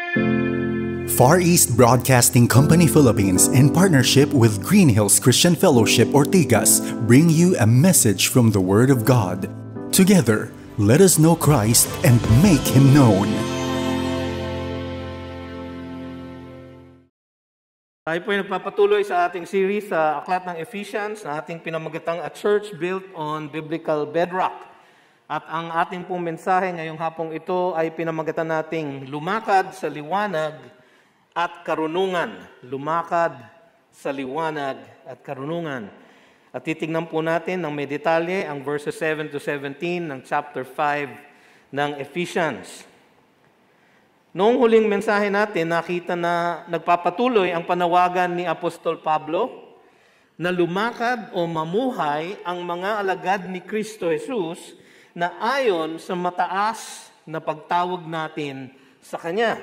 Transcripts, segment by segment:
Far East Broadcasting Company Philippines, in partnership with Green Hills Christian Fellowship Ortigas, bring you a message from the Word of God. Together, let us know Christ and make Him known. Tayo po ay nagpapatuloy sa ating series sa Aklat ng Ephesians na ating pinamagatang A Church Built on Biblical Bedrock. At ang ating pong mensahe ngayong hapong ito ay pinamagatan nating lumakad sa liwanag at karunungan. Lumakad sa liwanag at karunungan. At titignan po natin ng may detalye ang verses 7 to 17 ng chapter 5 ng Ephesians. Noong huling mensahe natin, nakita na nagpapatuloy ang panawagan ni Apostol Pablo na lumakad o mamuhay ang mga alagad ni Kristo Jesus na ayon sa mataas na pagtawag natin sa Kanya.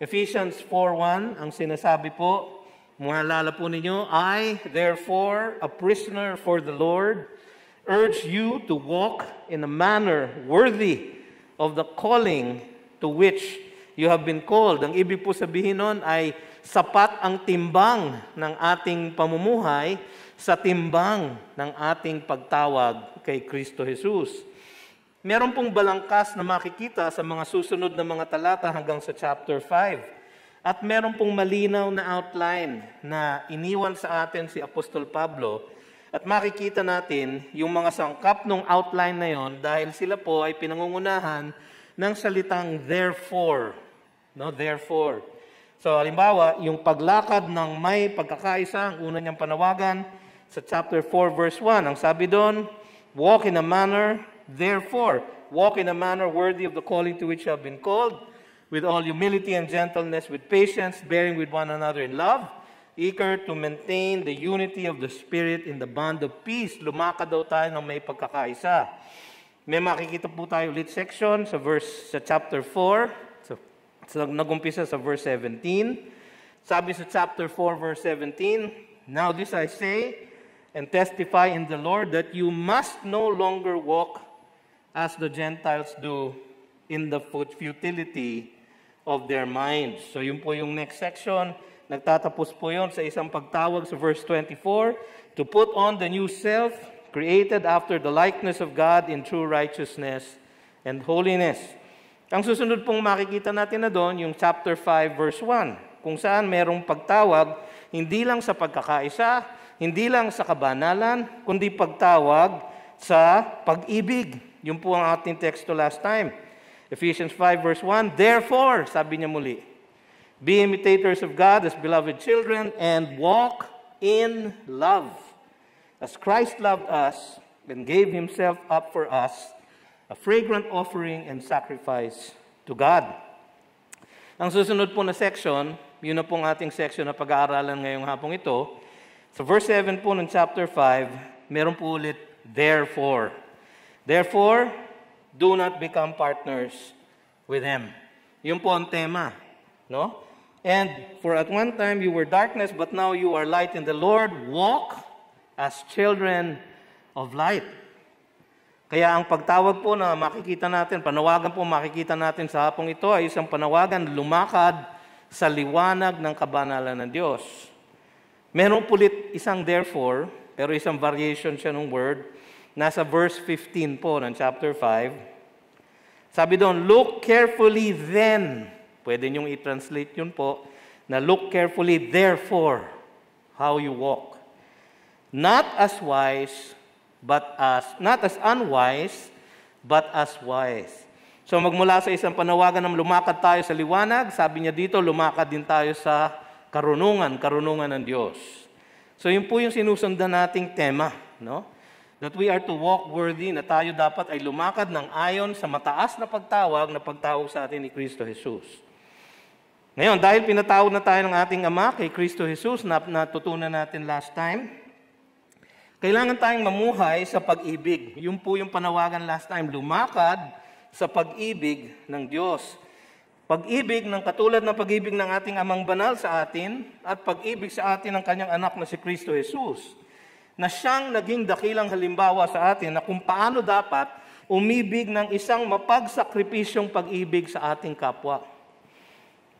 Ephesians 4:1, ang sinasabi po, maalala po ninyo, I, therefore, a prisoner for the Lord, urge you to walk in a manner worthy of the calling to which you have been called. Ang ibig po sabihin nun ay sapat ang timbang ng ating pamumuhay sa timbang ng ating pagtawag kay Kristo Jesus. Meron pong balangkas na makikita sa mga susunod na mga talata hanggang sa chapter 5. At meron pong malinaw na outline na iniwan sa atin si Apostol Pablo. At makikita natin yung mga sangkap ng outline na yon dahil sila po ay pinangungunahan ng salitang therefore. No, therefore. So, halimbawa, yung paglakad ng may pagkakaisa, ang una niyang panawagan sa chapter 4 verse 1. Ang sabi doon, walk in a manner, therefore, walk in a manner worthy of the calling to which you have been called, with all humility and gentleness, with patience, bearing with one another in love, eager to maintain the unity of the Spirit in the bond of peace. Lumakad daw tayo ng may pagkakaisa. May makikita po tayo ulit section sa chapter 4. So nag-umpisa sa verse 17. Sabi sa chapter 4 verse 17, now this I say and testify in the Lord that you must no longer walk as the Gentiles do in the futility of their minds. So yun po yung next section. Nagtatapos po yun sa isang pagtawag sa verse 24, to put on the new self, created after the likeness of God in true righteousness and holiness. Ang susunod pong makikita natin na doon, yung chapter 5 verse 1, kung saan merong pagtawag, hindi lang sa pagkakaisa, hindi lang sa kabanalan, kundi pagtawag sa pag-ibig. Yun po ang ating teksto last time. Ephesians 5 verse 1, therefore, sabi niya muli, be imitators of God as beloved children and walk in love. As Christ loved us and gave Himself up for us, a fragrant offering and sacrifice to God. Ang susunod po na section, yun na pong ating section na pag-aaralan ngayong hapong ito. Sa verse 7 po ng chapter 5, meron po ulit, therefore. Therefore, do not become partners with them. Yun po ang tema. No? And for at one time you were darkness, but now you are light in the Lord. Walk as children of light. Kaya ang pagtawag po na makikita natin, panawagan po makikita natin sa hapong ito ay isang panawagan, lumakad sa liwanag ng kabanalan ng Diyos. Meron pulit isang therefore, pero isang variation siya ng word. Nasa verse 15 po ng chapter 5. Sabi doon, look carefully then. Pwede niyong i-translate yun po, na look carefully therefore how you walk. Not as unwise, but as wise. So magmula sa isang panawagan ng lumakad tayo sa liwanag, sabi niya dito, lumakad din tayo sa karunungan ng Diyos. So yun po yung sinusundan nating tema, no? That we are to walk worthy, na tayo dapat ay lumakad ng ayon sa mataas na pagtawag sa atin ni Kristo Jesus. Ngayon, dahil pinatawag na tayo ng ating Ama kay Kristo Jesus, na natutunan natin last time, kailangan tayong mamuhay sa pag-ibig. Yun po yung panawagan last time, lumakad sa pag-ibig ng Diyos. Pag-ibig ng katulad ng pag-ibig ng ating Amang Banal sa atin at pag-ibig sa atin ng Kanyang anak na si Kristo Jesus, na siyang naging dakilang halimbawa sa atin na kung paano dapat umibig ng isang mapagsakripisyong pag-ibig sa ating kapwa.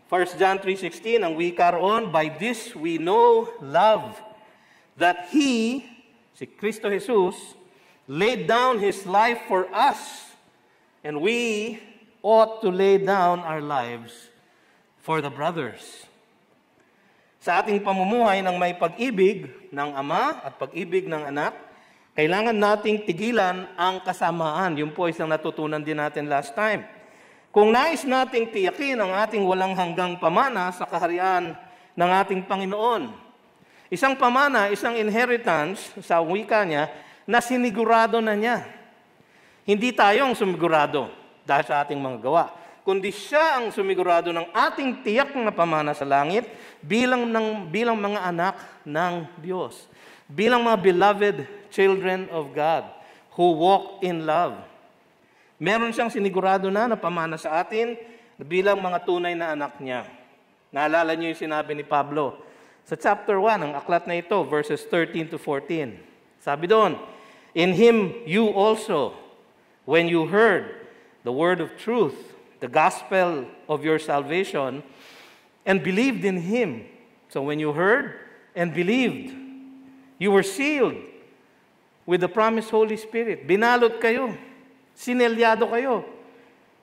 1 John 3:16, ang wika roon, by this we know love, that He, si Kristo Jesus, laid down His life for us, and we ought to lay down our lives for the brothers. Sa ating pamumuhay ng may pag-ibig ng Ama at pag-ibig ng Anak, kailangan nating tigilan ang kasamaan. Yun po isang natutunan din natin last time. Kung nais nating tiyakin ang ating walang hanggang pamana sa kaharian ng ating Panginoon, isang pamana, isang inheritance sa wika niya na sinigurado na niya. Hindi tayo ang sumigurado dahil sa ating mga gawa, kundi siya ang sumigurado ng ating tiyak na pamana sa langit bilang mga anak ng Diyos, bilang mga beloved children of God who walk in love. Meron siyang sinigurado na pamana sa atin bilang mga tunay na anak niya. Naalala niyo yung sinabi ni Pablo sa chapter 1 ng aklat na ito, verses 13 to 14. Sabi doon, in Him you also, when you heard the word of truth, the gospel of your salvation, and believed in Him. So when you heard and believed, you were sealed with the promised Holy Spirit. Binalot kayo, sinelyado kayo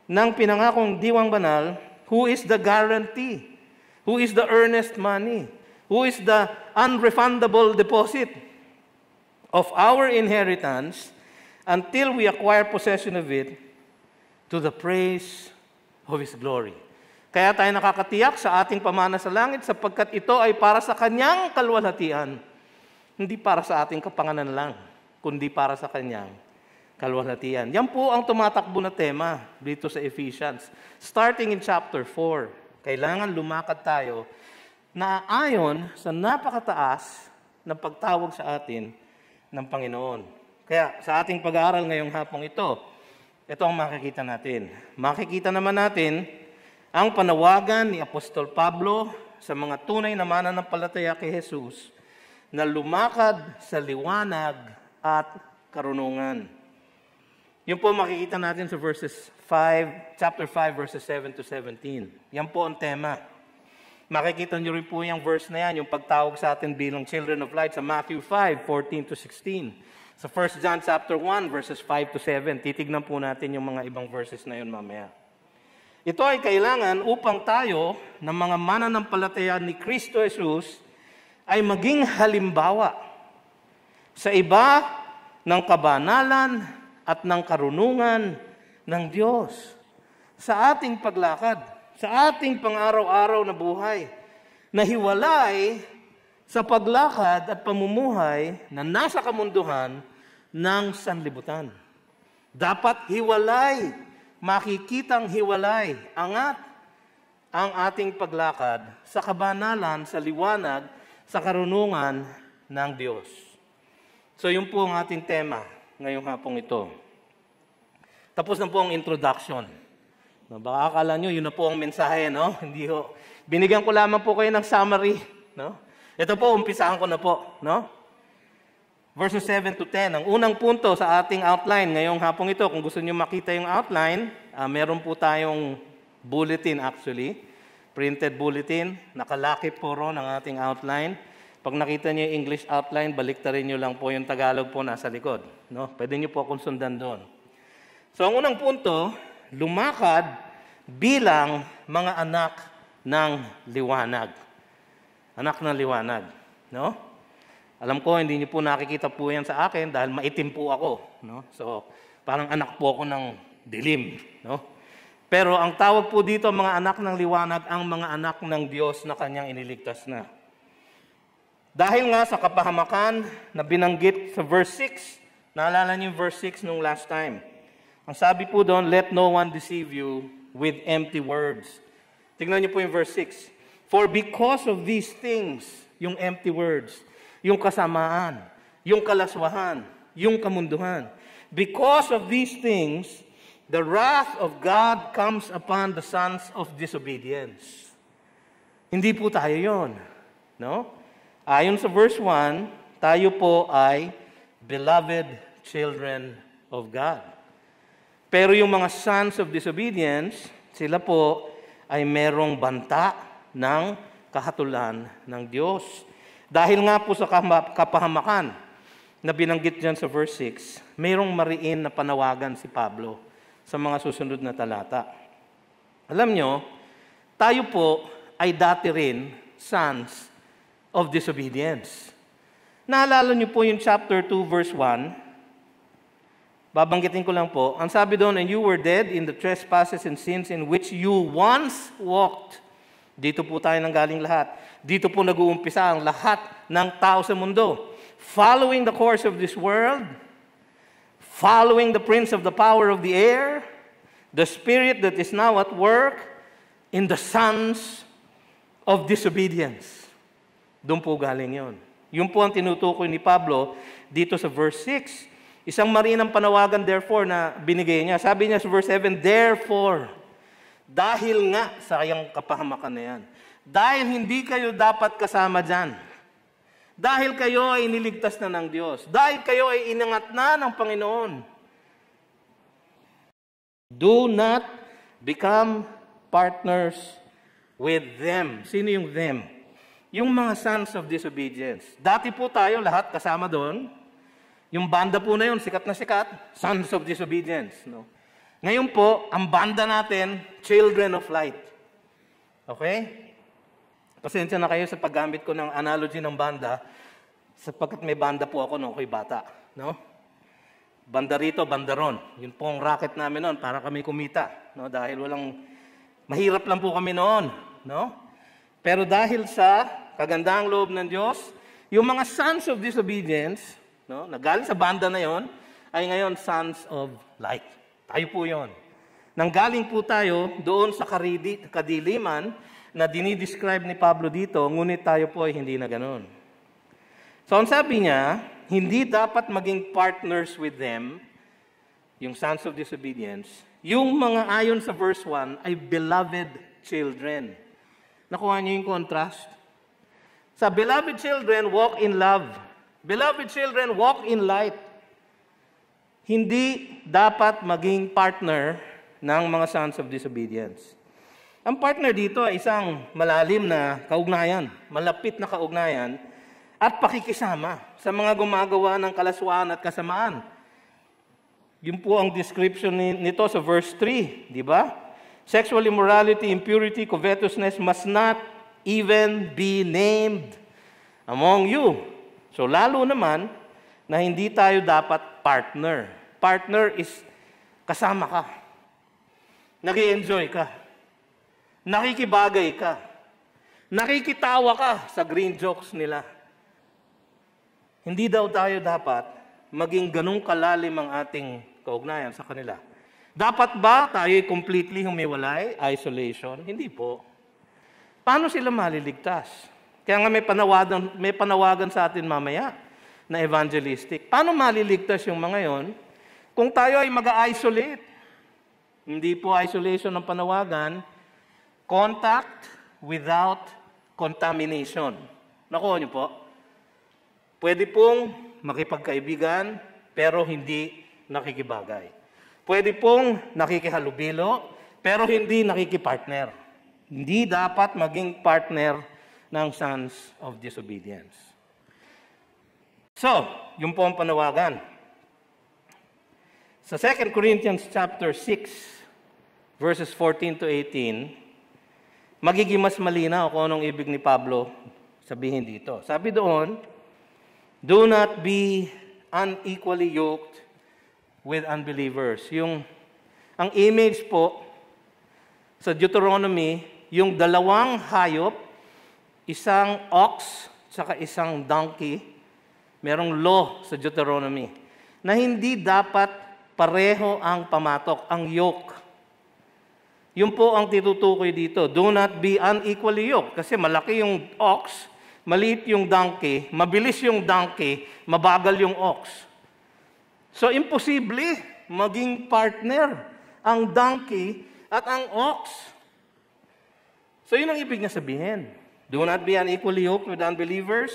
ng pinangakong diwang banal, who is the guarantee, who is the earnest money, who is the unrefundable deposit of our inheritance until we acquire possession of it to the praise of His glory. Kaya tayo nakakatiyak sa ating pamana sa langit sapagkat ito ay para sa Kanyang kalwalhatian. Hindi para sa ating kapanganan lang, kundi para sa Kanyang kalwalhatian. Yan po ang tumatakbo na tema dito sa Ephesians. Starting in chapter 4, kailangan lumakad tayo na ayon sa napakataas na pagtawag sa atin ng Panginoon. Kaya sa ating pag-aaral ngayong hapong ito ang makikita natin. Makikita naman natin ang panawagan ni Apostol Pablo sa mga tunay na mananampalataya kay Jesus na lumakad sa liwanag at karunungan. Yun po makikita natin sa chapter 5, verses 7 to 17. Yan po ang tema. Makikita nyo rin po yung verse na yan, yung pagtawag sa atin bilang children of light sa Matthew 5, 14 to 16. Sa 1 John chapter 1, verses 5 to 7, titignan po natin yung mga ibang verses na yun mamaya. Ito ay kailangan upang tayo na mga mananampalataya ni Kristo Jesus ay maging halimbawa sa iba ng kabanalan at ng karunungan ng Diyos sa ating paglakad, sa ating pang-araw-araw na buhay, na hiwalay sa paglakad at pamumuhay na nasa kamunduhan ng sanlibutan. Dapat hiwalay, makikitang hiwalay, angat ang ating paglakad sa kabanalan, sa liwanag, sa karunungan ng Diyos. So yun po ang ating tema ngayong hapong ito. Tapos na po ang introduction. Baka akala nyo, yun na po ang mensahe, no? Hindi ho. Binigyan ko lamang po kayo ng summary, no? Ito po, umpisahan ko na po, no? Verses 7 to 10. Ang unang punto sa ating outline ngayong hapong ito, kung gusto niyo makita yung outline, meron po tayong bulletin actually, printed bulletin, nakalakip po ron ang ating outline. Pag nakita niyo yung English outline, baliktarin niyo lang po yung Tagalog po nasa likod, no? Pwede niyo po akong sundan doon. So ang unang punto, lumakad bilang mga anak ng liwanag. Anak ng liwanag, no? Alam ko, hindi niyo po nakikita po yan sa akin dahil maitim po ako, no? So, parang anak po ako ng dilim, no? Pero ang tawag po dito, mga anak ng liwanag, ang mga anak ng Diyos na Kanyang iniligtas na. Dahil nga sa kapahamakan na binanggit sa verse 6, naalala niyo yung verse 6 nung last time. Ang sabi po doon, let no one deceive you with empty words. Tingnan niyo po yung verse 6. For because of these things, yung empty words, yung kasamaan, yung kalaswahan, yung kamunduhan, because of these things, the wrath of God comes upon the sons of disobedience. Hindi po tayo yon, no? Ayon sa verse 1, tayo po ay beloved children of God. Pero yung mga sons of disobedience, sila po ay merong banta ng kahatulan ng Diyos. Dahil nga po sa kapahamakan na binanggit dyan sa verse 6, mayroong mariin na panawagan si Pablo sa mga susunod na talata. Alam nyo, tayo po ay dati rin sons of disobedience. Naalala nyo po yung chapter 2 verse 1, babanggitin ko lang po, ang sabi doon, and you were dead in the trespasses and sins in which you once walked. Dito po tayo nanggaling lahat. Dito po nag-uumpisa ang lahat ng tao sa mundo. Following the course of this world, following the prince of the power of the air, the spirit that is now at work in the sons of disobedience. Doon po galing yun. Yun po ang tinutukoy ni Pablo dito sa verse 6. Isang marinang panawagan therefore na binigay niya. Sabi niya sa verse 7, therefore, dahil nga sa kayang kapahamakan na yan, dahil hindi kayo dapat kasama dyan, dahil kayo ay iniligtas na ng Diyos, dahil kayo ay inangat na ng Panginoon, do not become partners with them. Sino yung them? Yung mga sons of disobedience. Dati po tayo lahat kasama doon. Yung banda po na yun, sikat na sikat, sons of disobedience. No? Ngayon po, ang banda natin, children of light. Okay? Pasensya na kayo sa paggamit ko ng analogy ng banda, sapagkat may banda po ako nung ako'y bata. No? Banda rito, banda ron. Yun po ang racket namin noon para kami kumita. No? Dahil mahirap lang po kami noon. No? Pero dahil sa kagandahang loob ng Diyos, yung mga sons of disobedience, no, nagaling sa banda na yon, ay ngayon sons of light. Tayo po yon. Nanggaling po tayo doon sa kadiliman na dinidescribe ni Pablo dito, ngunit tayo po ay hindi na ganun. So ang sabi niya, hindi dapat maging partners with them, yung sons of disobedience, yung mga ayon sa verse 1 ay beloved children. Nakuha niyo yung contrast? Sa beloved children, walk in love. Beloved children, walk in light. Hindi dapat maging partner ng mga sons of disobedience. Ang partner dito ay isang malalim na kaugnayan, malapit na kaugnayan, at pakikisama sa mga gumagawa ng kalaswaan at kasamaan. Yun po ang description nito sa verse 3, di ba? Sexual immorality, impurity, covetousness must not even be named among you. So lalo naman na hindi tayo dapat partner. Partner is kasama ka. Nag-i-enjoy ka. Nakikibagay ka. Nakikitawa ka sa green jokes nila. Hindi daw tayo dapat maging ganung kalalim ang ating kaugnayan sa kanila. Dapat ba tayo completely humiwalay, isolation? Hindi po. Paano sila maliligtas? Kaya nga may panawagan sa atin mamaya na evangelistic. Paano maliligtas yung mga yon kung tayo ay mag-isolate? Hindi po isolation ng panawagan, contact without contamination. Nakuha niyo po? Pwede pong makipagkaibigan pero hindi nakikibagay. Pwede pong nakikihalubilo pero hindi nakikipartner. Hindi dapat maging partner ng sons of disobedience. So, yun po ang panawagan. Sa 2 Corinthians chapter 6, verses 14 to 18, magiging mas malinaw kung anong ibig ni Pablo sabihin dito. Sabi doon, do not be unequally yoked with unbelievers. Ang image po sa Deuteronomy, yung dalawang hayop, isang ox, saka isang donkey, merong law sa Deuteronomy, na hindi dapat pareho ang pamatok, ang yoke. Yun po ang tinutukoy dito. Do not be unequally yoked. Kasi malaki yung ox, maliit yung donkey, mabilis yung donkey, mabagal yung ox. So, imposible maging partner ang donkey at ang ox. So, yun ang ibig niya sabihin. Do not be unequally yoked with unbelievers,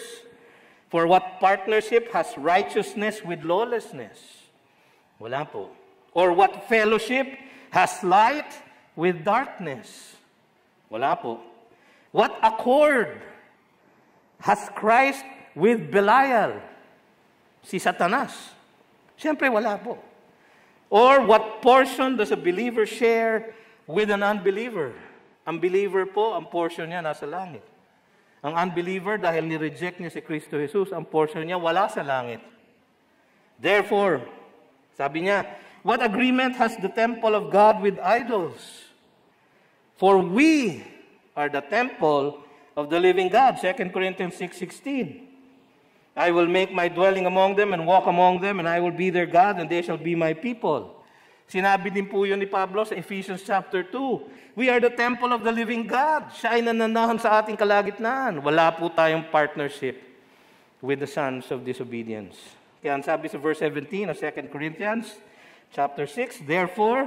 for what partnership has righteousness with lawlessness? Wala po. Or what fellowship has light with darkness? Wala po. What accord has Christ with Belial? Si Satanas. Siyempre, wala po. Or what portion does a believer share with an unbeliever? Ang believer po, ang portion niya nasa langit. Ang unbeliever, dahil ni-reject niya si Kristo Jesus, ang portion niya wala sa langit. Therefore, sabi niya, what agreement has the temple of God with idols? For we are the temple of the living God. 2 Corinthians 6:16. I will make my dwelling among them and walk among them, and I will be their God, and they shall be my people. Sinabi din po yun ni Pablo sa Ephesians chapter 2. We are the temple of the living God. Siya ay nananahan sa ating kalagitnaan. Wala po tayong partnership with the sons of disobedience. Kaya ang sabi sa verse 17 of 2 Corinthians chapter 6, therefore,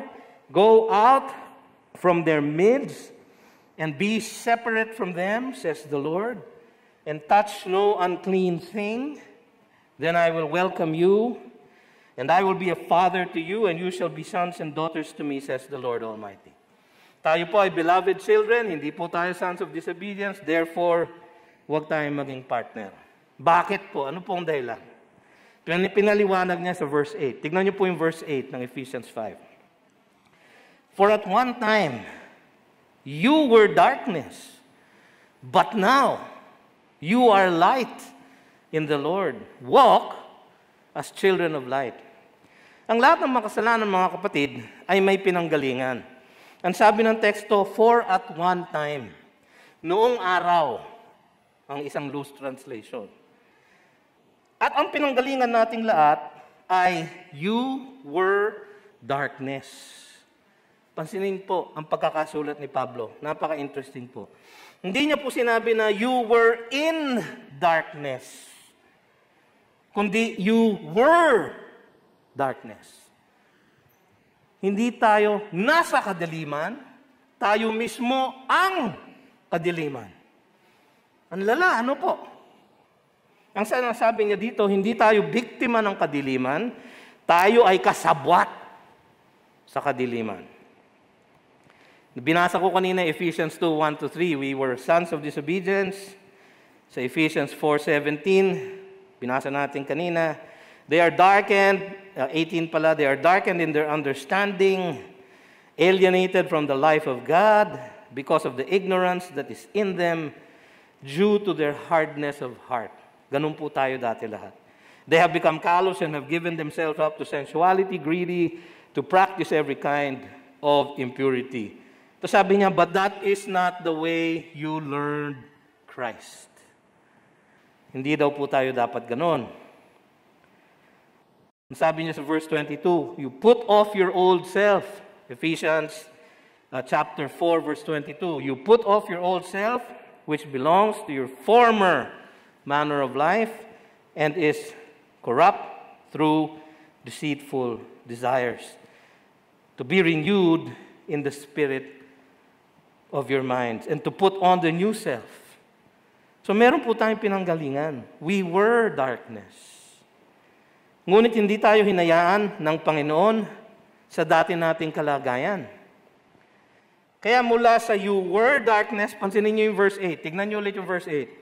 go out from their midst and be separate from them, says the Lord, and touch no unclean thing. Then I will welcome you, and I will be a father to you, and you shall be sons and daughters to me, says the Lord Almighty. Tayo po ay beloved children, hindi po tayo sons of disobedience, therefore, huwag tayong maging partner. Bakit po? Ano pong dahilan? Pinaliwanag niya sa verse 8. Tignan niyo po yung verse 8 ng Ephesians 5. For at one time, you were darkness, but now, you are light in the Lord. Walk as children of light. Ang lahat ng makasalanan, mga kapatid, ay may pinanggalingan. Ang sabi ng teksto, for at one time. Noong araw, ang isang loose translation. At ang pinanggalingan nating lahat ay, you were darkness. Pansinin po ang pagkakasulat ni Pablo. Napaka-interesting po. Hindi niya po sinabi na you were in darkness, kundi you were darkness. Hindi tayo nasa kadiliman, tayo mismo ang kadiliman. Ang lala, ano po? Ang sinasabi niya dito, hindi tayo biktima ng kadiliman, tayo ay kasabwat sa kadiliman. Binasa ko kanina Ephesians 2:1-3, we were sons of disobedience. Sa Ephesians 4:17, binasa natin kanina, they are darkened, 18 pala, they are darkened in their understanding, alienated from the life of God because of the ignorance that is in them due to their hardness of heart. Ganun po tayo dati lahat. They have become callous and have given themselves up to sensuality, greedy, to practice every kind of impurity. So sabi niya, but that is not the way you learned Christ. Hindi daw po tayo dapat ganon. Sabi niya sa verse 22, you put off your old self. Ephesians chapter 4, verse 22. You put off your old self, which belongs to your former manner of life and is corrupt through deceitful desires, to be renewed in the spirit of your minds, and to put on the new self. So meron po tayong pinanggalingan. We were darkness. Ngunit hindi tayo hinayaan ng Panginoon sa dati nating kalagayan. Kaya mula sa you were darkness, pansinin niyo yung verse 8. Tignan niyo ulit yung verse 8.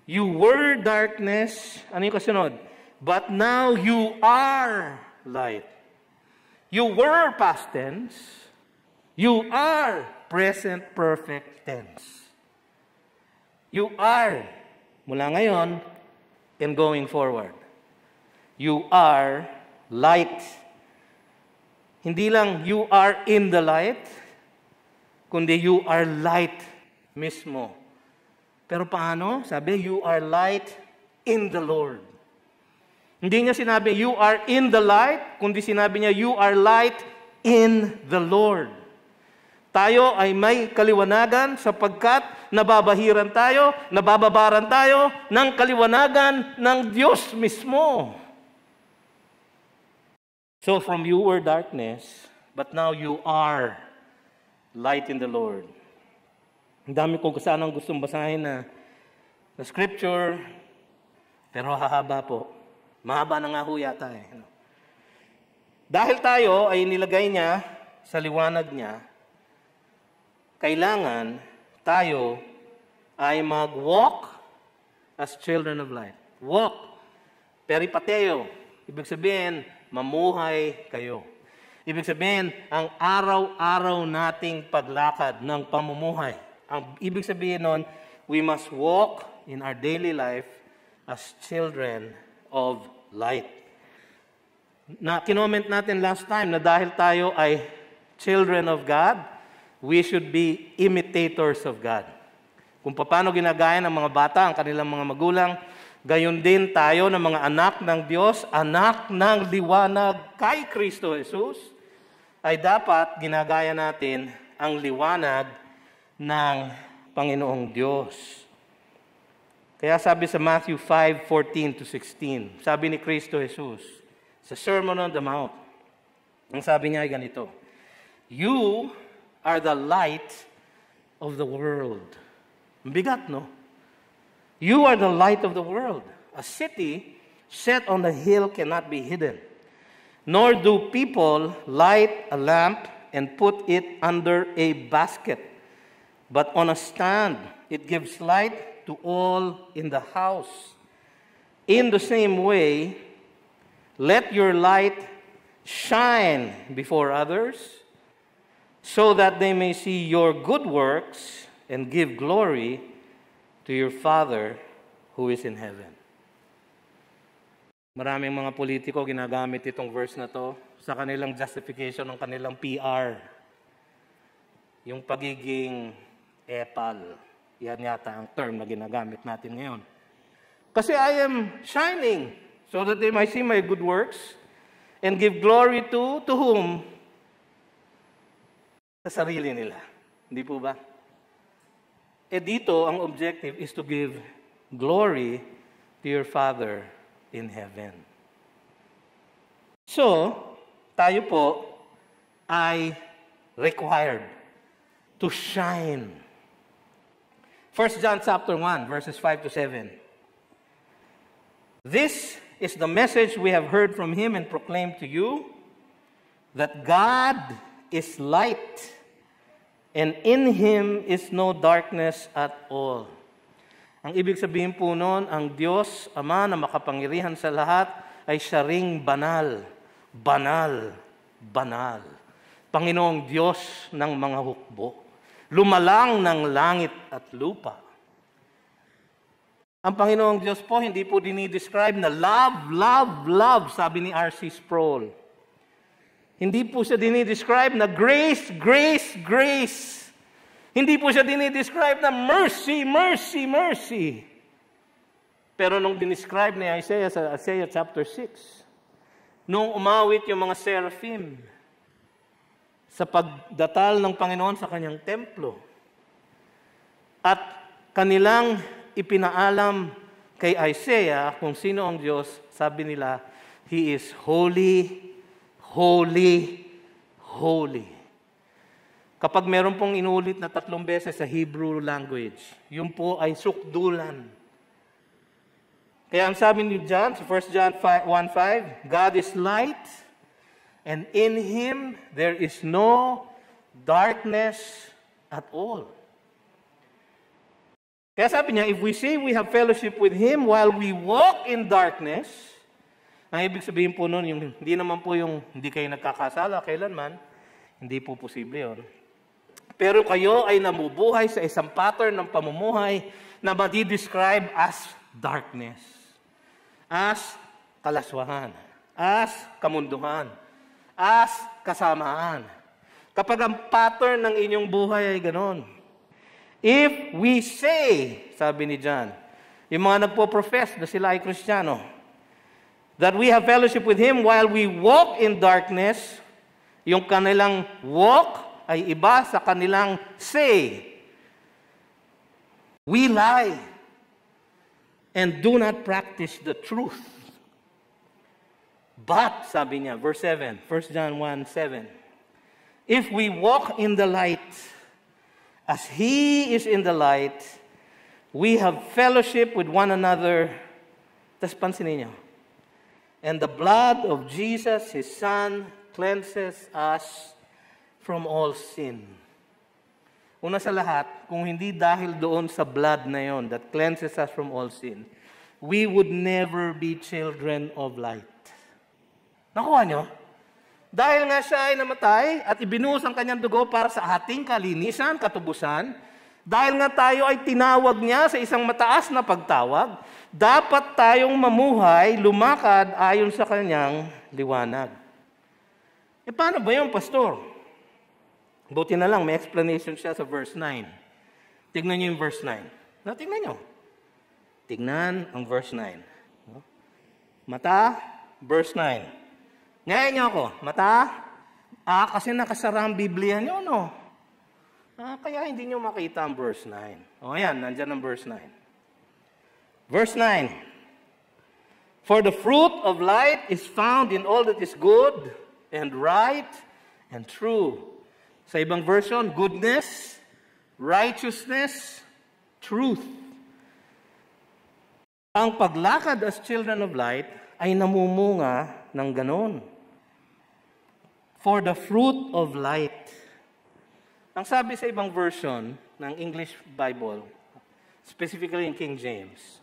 You were darkness, ano yung kasunod? But now you are light. You were past tense. You are present perfect tense. You are, mula ngayon, and going forward. You are light. Hindi lang you are in the light, kundi you are light mismo. Pero paano? Sabi, you are light in the Lord. Hindi niya sinabi, you are in the light, kundi sinabi niya, you are light in the Lord. Tayo ay may kaliwanagan sapagkat nababahiran tayo, nabababaran tayo ng kaliwanagan ng Diyos mismo. So from you were darkness, but now you are light in the Lord. Ang dami ko sanang gustong basahin na scripture, pero hahaba po. Mahaba na nga ho yata eh. Dahil tayo ay nilagay niya sa liwanag niya, kailangan tayo ay mag-walk as children of light. Walk. Peripateo. Ibig sabihin, mamuhay kayo. Ibig sabihin, ang araw-araw nating paglakad ng pamumuhay. Ang ibig sabihin nun, we must walk in our daily life as children of light. Na kinoment natin last time na dahil tayo ay children of God, we should be imitators of God. Kung paano ginagaya ng mga bata ang kanilang mga magulang, gayon din tayo ng mga anak ng Diyos, anak ng liwanag kay Kristo Jesus, ay dapat ginagaya natin ang liwanag ng Panginoong Diyos. Kaya sabi sa Matthew 5:14-16, sabi ni Kristo Jesus, sa Sermon on the Mount, ang sabi niya ay ganito, "You are the light of the world." Bigat, no? You are the light of the world. A city set on the hill cannot be hidden. Nor do people light a lamp and put it under a basket, but on a stand. It gives light to all in the house. In the same way, let your light shine before others, so that they may see your good works and give glory to your Father who is in heaven. Maraming mga politiko ginagamit itong verse na to sa kanilang justification ng kanilang PR. Yung pagiging epal. Yan yata ang term na ginagamit natin ngayon. Kasi I am shining so that they might see my good works and give glory to whom? Sa sarili nila. Hindi po ba? Dito, ang objective is to give glory to your Father in heaven. So, tayo po ay required to shine. 1 John chapter 1, verses 5-7. This is the message we have heard from him and proclaimed to you, that God is light, and in him is no darkness at all. Ang ibig sabihin po noon, ang Diyos, Ama na makapangyarihan sa lahat, ay siya ring banal, banal, banal. Panginoong Diyos ng mga hukbo, lumalang ng langit at lupa. Ang Panginoong Diyos po, hindi po dinidescribe na love, love, love, sabi ni R.C. Sproul. Hindi po siya dinidescribe na grace, grace, grace. Hindi po siya dinidescribe na mercy, mercy, mercy. Pero nung dinescribe ni Isaiah sa Isaiah chapter 6, nung umawit yung mga seraphim sa pagdatal ng Panginoon sa kanyang templo, at kanilang ipinaalam kay Isaiah kung sino ang Diyos, sabi nila, He is holy, holy, holy. Kapag meron pong inulit na 3 beses sa Hebrew language, yun po ay sukdulan. Kaya ang sabi ni John, sa 1 John 1:5, God is light, and in Him there is no darkness at all. Kaya sabi niya, if we say we have fellowship with Him while we walk in darkness, ang ibig sabihin po nun, yung, hindi naman po yung hindi kayo nagkakasala kailanman, hindi po posible yun. Pero kayo ay namubuhay sa isang pattern ng pamumuhay na madi-describe as darkness, as kalaswahan, as kamunduhan, as kasamaan. Kapag ang pattern ng inyong buhay ay ganon. If we say, sabi ni John, yung mga nagpo-profess na sila ay Kristiyano, that we have fellowship with Him while we walk in darkness, yung kanilang walk ay iba sa kanilang say. We lie and do not practice the truth. But, sabi niya, verse 7, 1 John 1:7, if we walk in the light, as He is in the light, we have fellowship with one another. Tapos pansinin niyo, and the blood of Jesus, His Son, cleanses us from all sin. Una sa lahat, kung hindi dahil doon sa blood na yon that cleanses us from all sin, we would never be children of light. Nakuha nyo? Dahil nga siya ay namatay at ibinuhos ang kanyang dugo para sa ating kalinisan, katubusan, dahil nga tayo ay tinawag niya sa isang mataas na pagtawag, dapat tayong mamuhay, lumakad ayon sa kanyang liwanag. E paano ba yun, pastor? Buti na lang, may explanation siya sa verse 9. Tignan niyo yung verse 9. Tignan niyo. Tignan ang verse 9. Mata, verse 9. Ngayon niyo ako, mata, kasi nakasara ang Biblia niyo, no? Kaya hindi niyo makita ang verse 9. O yan, nandyan ang verse 9. Verse 9. For the fruit of light is found in all that is good and right and true. Sa ibang version, goodness, righteousness, truth. Ang paglakad as children of light ay namumunga ng ganon. For the fruit of light. Ang sabi sa ibang version ng English Bible, specifically in King James,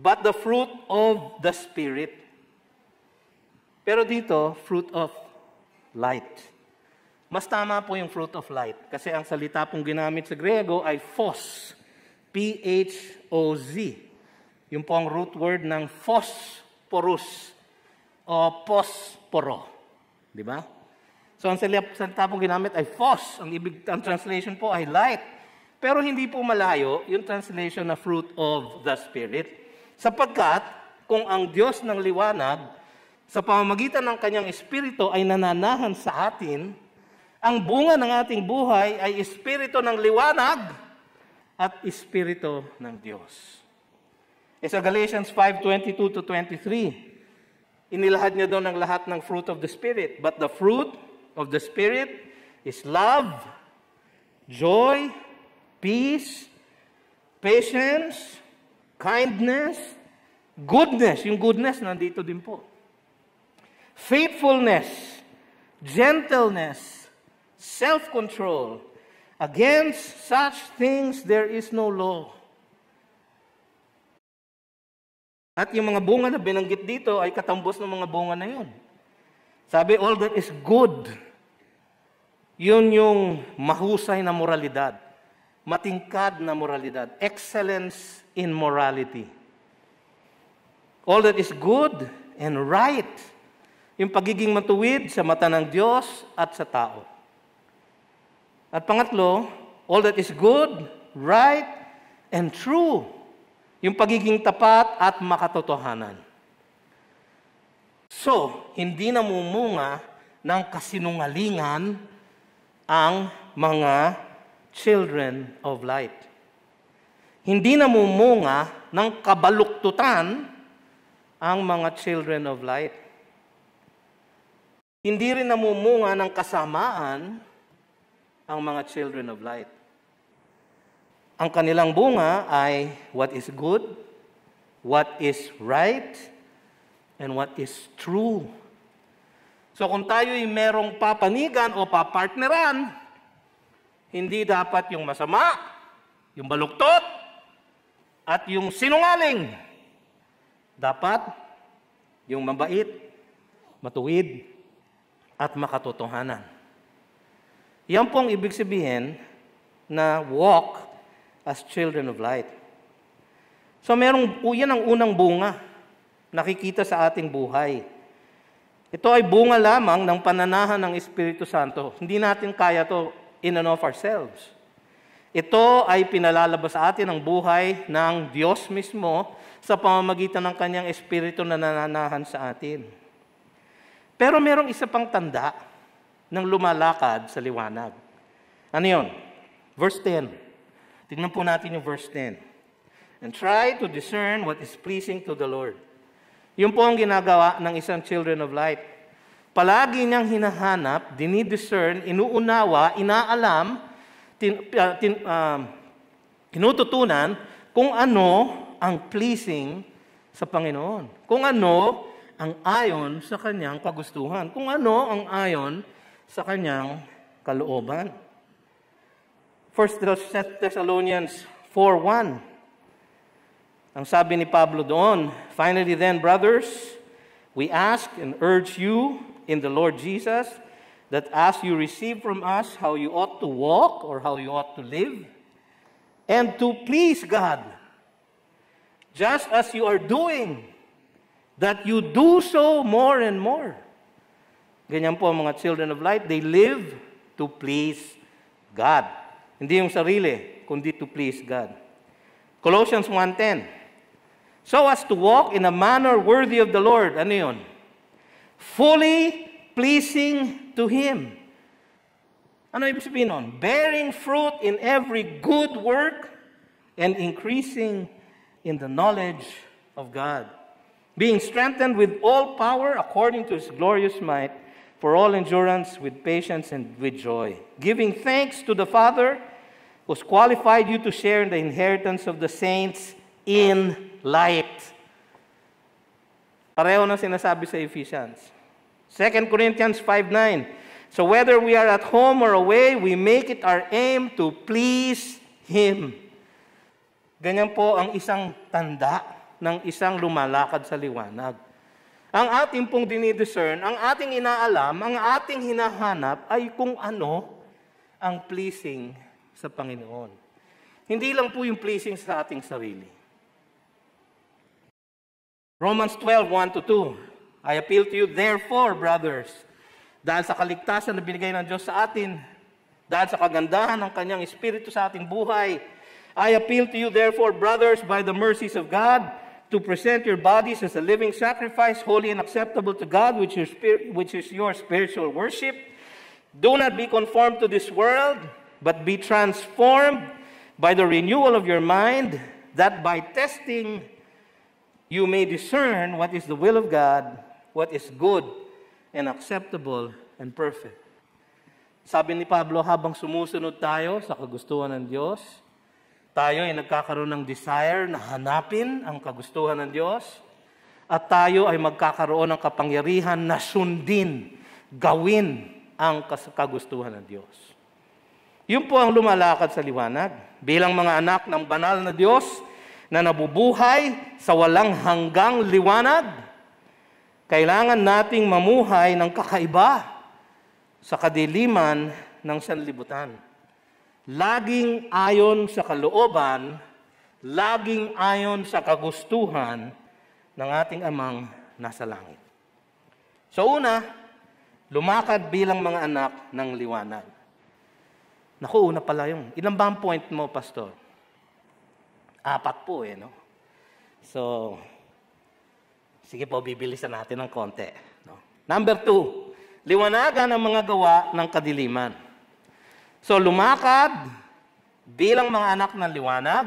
but the fruit of the Spirit. Pero dito, fruit of light. Mas tama po yung fruit of light. Kasi ang salita pong ginamit sa Griego ay phos. P-H-O-Z. Yung po ang root word ng phosphorus o posporo. Di ba? So ang salita pong ginamit ay phos. Ang translation po ay light. Pero hindi po malayo yung translation na fruit of the Spirit. Sapagkat kung ang Diyos ng liwanag sa pamamagitan ng kanyang espiritu ay nananahan sa atin, ang bunga ng ating buhay ay espiritu ng liwanag at espiritu ng Diyos. Sa Galatians 5:22-23, inilahad niya doon ang lahat ng fruit of the Spirit. But the fruit of the Spirit is love, joy, peace, patience, kindness, goodness. Yung goodness nandito din po. Faithfulness, gentleness, self-control. Against such things there is no law. At yung mga bunga na binanggit dito ay katambos ng mga bunga na yun. Sabi, all that is good. Yun yung mahusay na moralidad. Matingkad na moralidad. Excellence in morality. All that is good and right. Yung pagiging matuwid sa mata ng Diyos at sa tao. At pangatlo, all that is good, right, and true. Yung pagiging tapat at makatotohanan. So, hindi namumunga ng kasinungalingan ang mga children of light. Hindi namumunga ng kabaluktutan ang mga children of light. Hindi rin namumunga ng kasamaan ang mga children of light. Ang kanilang bunga ay what is good, what is right, and what is true. So kung tayo'y merong papanigan o papartneran, hindi dapat yung masama, yung baluktot, at yung sinungaling. Dapat yung mabait, matuwid, at makatotohanan. Yan pong ibig sabihin na walk as children of light. So yan ang unang bunga nakikita sa ating buhay. Ito ay bunga lamang ng pananahan ng Espiritu Santo. Hindi natin kaya to in and of ourselves. Ito ay pinalalabas sa atin ang buhay ng Diyos mismo sa pamamagitan ng Kanyang Espiritu na nananahan sa atin. Pero merong isa pang tanda ng lumalakad sa liwanag. Ano yun? Verse 10. Tingnan po natin yung verse 10. And try to discern what is pleasing to the Lord. Yun po ang ginagawa ng isang children of light. Palagi niyang hinahanap, dinidiscern, inuunawa, inaalam, tinututunan kung ano ang pleasing sa Panginoon. Kung ano ang ayon sa kanyang kagustuhan. Kung ano ang ayon sa kanyang kalooban. 1 Thessalonians 4:1. Ang sabi ni Pablo doon, "Finally then, brothers, we ask and urge you in the Lord Jesus that as you receive from us how you ought to walk or how you ought to live, and to please God, just as you are doing, that you do so more and more." Ganyan po ang mga children of light. They live to please God. Hindi yung sarili, kundi to please God. Colossians 1:10. "So as to walk in a manner worthy of the Lord." Ano yun? Fully pleasing to Him. Ano ibig sabihin nun? Bearing fruit in every good work and increasing in the knowledge of God. Being strengthened with all power according to His glorious might, for all endurance with patience and with joy. Giving thanks to the Father who's qualified you to share in the inheritance of the saints in light. Pareho na sinasabi sa Ephesians. 2 Corinthians 5:9. "So whether we are at home or away, we make it our aim to please Him." Ganyan po ang isang tanda ng isang lumalakad sa liwanag. Ang ating pong dinidiscern, ang ating inaalam, ang ating hinahanap ay kung ano ang pleasing sa Panginoon. Hindi lang po yung pleasing sa ating sarili. Romans 12:1-2. "I appeal to you, therefore, brothers, dahil sa kaligtasan na binigay ng Diyos sa atin, dahil sa kagandahan ng Kanyang Espiritu sa ating buhay, I appeal to you, therefore, brothers, by the mercies of God, to present your bodies as a living sacrifice, holy and acceptable to God, which is your spiritual worship. Do not be conformed to this world, but be transformed by the renewal of your mind, that by testing you may discern what is the will of God, what is good and acceptable and perfect." Sabi ni Pablo, habang sumusunod tayo sa kagustuhan ng Diyos, tayo ay nagkakaroon ng desire na hanapin ang kagustuhan ng Diyos, at tayo ay magkakaroon ng kapangyarihan na sundin, gawin ang kagustuhan ng Diyos. Yun po ang lumalakad sa liwanag. Bilang mga anak ng banal na Diyos na nabubuhay sa walang hanggang liwanag, kailangan nating mamuhay ng kakaiba sa kadiliman ng sanlibutan. Laging ayon sa kalooban, laging ayon sa kagustuhan ng ating Amang nasa langit. So una, lumakad bilang mga anak ng liwanag. Naku, una pala yung. Ilan ba ang point mo, Pastor? 4 po no? So, sige po, bibilisan natin ng konti. No? Number 2, liwanagan ang mga gawa ng kadiliman. So, lumakad bilang mga anak ng liwanag.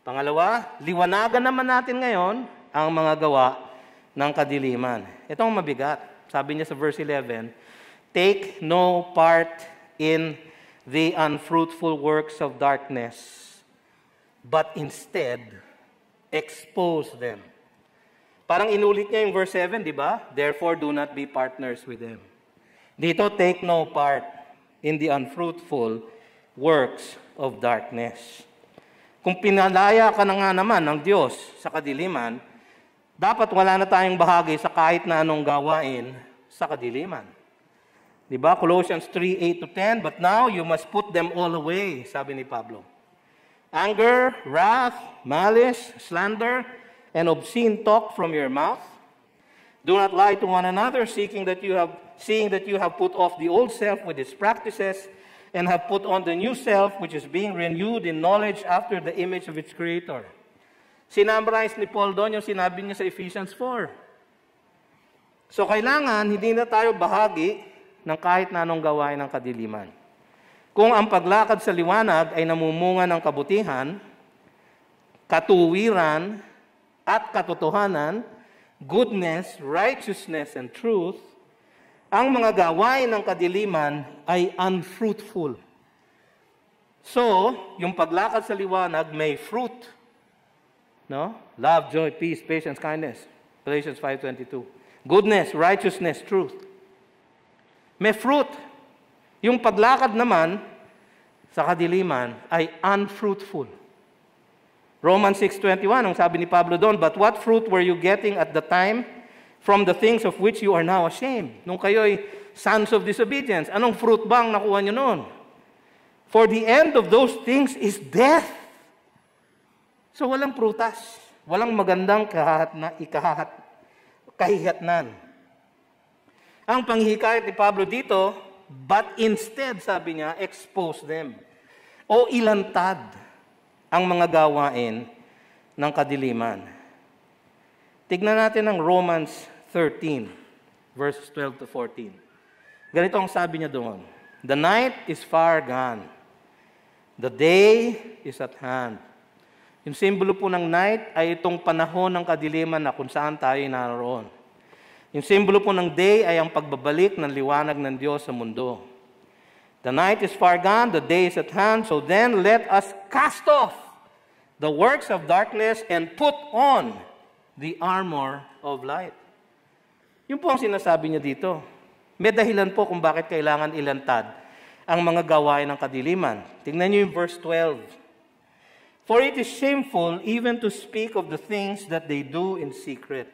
Pangalawa, liwanagan naman natin ngayon ang mga gawa ng kadiliman. Ito ang mabigat. Sabi niya sa verse 11, "Take no part in the unfruitful works of darkness, but instead, expose them." Parang inulit niya yung verse 7, di ba? "Therefore, do not be partners with them." Dito, take no part in the unfruitful works of darkness. Kung pinalaya ka na nga naman ng Diyos sa kadiliman, dapat wala na tayong bahagi sa kahit na anong gawain sa kadiliman. Di ba? Colossians 3:8-10, "But now you must put them all away," sabi ni Pablo. "Anger, wrath, malice, slander, and obscene talk from your mouth. Do not lie to one another, seeing that you have put off the old self with its practices, and have put on the new self, which is being renewed in knowledge after the image of its Creator." Sinummarize ni Paul doon yung sinabi niya sa Ephesians 4. So kailangan, hindi na tayo bahagi ng kahit na anong gawain ng kadiliman. Kung ang paglakad sa liwanag ay namumunga ng kabutihan, katuwiran, at katotohanan, goodness, righteousness, and truth, ang mga gawain ng kadiliman ay unfruitful. So, yung paglakad sa liwanag may fruit. No? Love, joy, peace, patience, kindness. Galatians 5:22. Goodness, righteousness, truth. May fruit. Yung paglakad naman sa kadiliman ay unfruitful. Romans 6:21, ang sabi ni Pablo doon, but what fruit were you getting at the time from the things of which you are now ashamed? Nung kayo'y sons of disobedience, anong fruit ba ang nakuha nyo noon? For the end of those things is death. So walang prutas, walang magandang kahihatnan. Ang panghihikayat ni Pablo dito, but instead, sabi niya, expose them. O ilantad ang mga gawain ng kadiliman. Tignan natin ang Romans 13, verses 12 to 14. Ganito ang sabi niya doon. The night is far gone. The day is at hand. Yung simbolo po ng night ay itong panahon ng kadiliman na kung saan tayo naroon. Yung simbolo po ng day ay ang pagbabalik ng liwanag ng Diyos sa mundo. The night is far gone, the day is at hand, so then let us cast off the works of darkness and put on the armor of light. Yun po ang sinasabi niya dito. May dahilan po kung bakit kailangan ilantad ang mga gawain ng kadiliman. Tingnan niyo yung verse 12. For it is shameful even to speak of the things that they do in secret.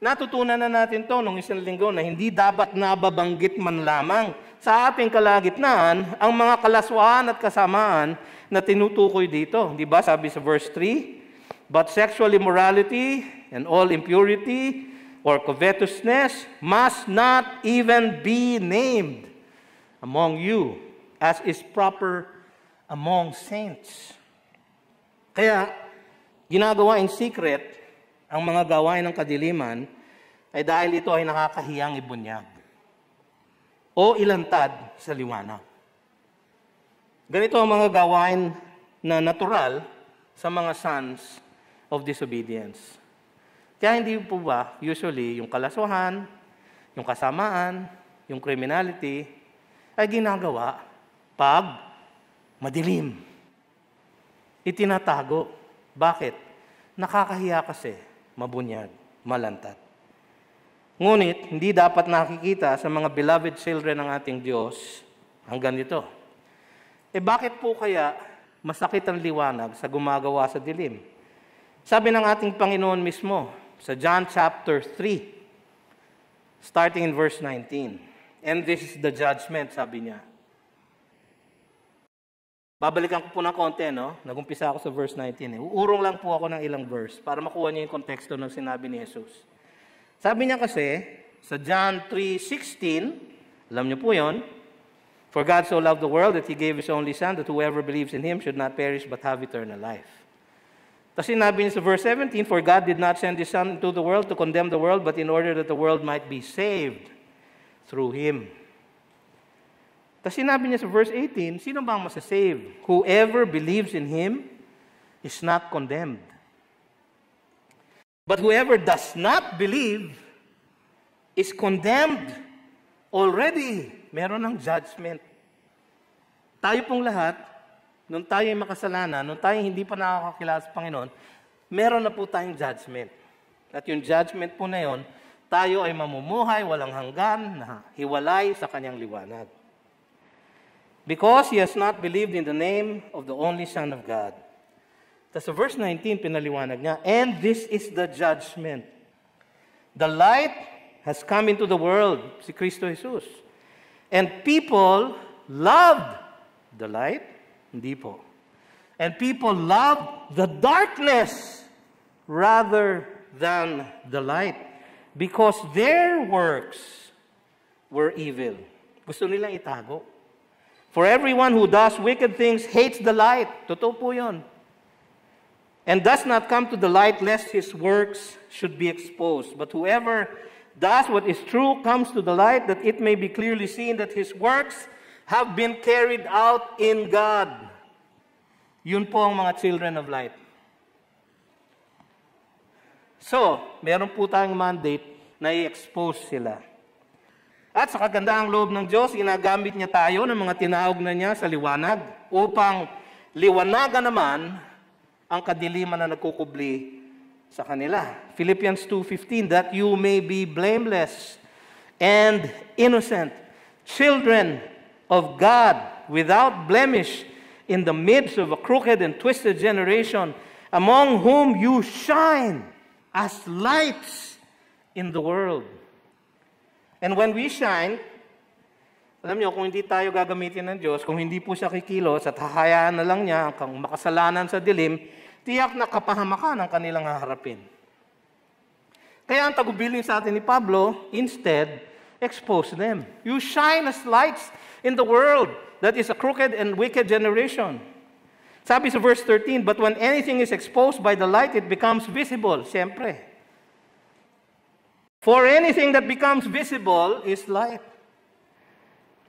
Natutunan na natin to nung isang linggo na hindi dapat nababanggit man lamang sa ating kalagitnaan ang mga kalaswaan at kasamaan na tinutukoy dito. Di ba sabi sa verse 3? But sexual immorality and all impurity or covetousness must not even be named among you as is proper among saints. Kaya ginagawa in secret ang mga gawain ng kadiliman ay dahil ito ay nakakahiyang ibunyag o ilantad sa liwanag. Ganito ang mga gawain na natural sa mga sons of disobedience. Kaya hindi po ba usually yung kalaswahan, yung kasamaan, yung criminality ay ginagawa pag madilim. Itinatago. Bakit? Nakakahiya kasi. Mabunyag, malantad. Ngunit, hindi dapat nakikita sa mga beloved children ng ating Diyos ang ganito. Bakit po kaya masakit ang liwanag sa gumagawa sa dilim? Sabi ng ating Panginoon mismo sa John chapter 3, starting in verse 19. And this is the judgment, sabi niya. Babalikan ko po ng konti, no? Nagumpisa ako sa verse 19. Uurong lang po ako ng ilang verse para makuha niyo yung konteksto ng sinabi ni Jesus. Sabi niya kasi, sa John 3:16, alam niyo po yon, for God so loved the world that He gave His only Son, that whoever believes in Him should not perish but have eternal life. Tapos sinabi niya sa verse 17, for God did not send His Son into the world to condemn the world, but in order that the world might be saved through Him. Tapos sinabi niya sa verse 18, sino ba ang masasave? Whoever believes in Him is not condemned. But whoever does not believe is condemned already. Meron ng judgment. Tayo pong lahat, nung tayo ay makasalanan, nung tayo hindi pa nakakakilala sa Panginoon, meron na po tayong judgment. At yung judgment po na yon, tayo ay mamumuhay, walang hanggan, na hiwalay sa kanyang liwanag. Because he has not believed in the name of the only Son of God. Tapos sa verse 19, pinaliwanag niya, and this is the judgment. The light has come into the world, si Kristo Jesus. And people loved the light, hindi po. And people loved the darkness rather than the light, because their works were evil. Gusto nilang itago. For everyone who does wicked things hates the light. Totoo po yun. And does not come to the light lest his works should be exposed. But whoever does what is true comes to the light that it may be clearly seen that his works have been carried out in God. Yun po ang mga children of light. So, meron po tayong mandate na i-expose sila. At sa kagandaang loob ng Diyos, ginagamit niya tayo ng mga tinawag na niya sa liwanag upang liwanagan naman ang kadiliman na nagkukubli sa kanila. Philippians 2:15, that you may be blameless and innocent, children of God without blemish, in the midst of a crooked and twisted generation, among whom you shine as lights in the world. And when we shine, alam niyo, kung hindi tayo gagamitin ng Diyos, kung hindi po siya kikilos at hahayaan na lang niya ang makasalanan sa dilim, tiyak na kapahamakan ang kanilang haharapin. Kaya ang tagubilin sa atin ni Pablo, instead, expose them. You shine as lights in the world that is a crooked and wicked generation. Sabi sa verse 13, but when anything is exposed by the light, it becomes visible. Siyempre. For anything that becomes visible is light.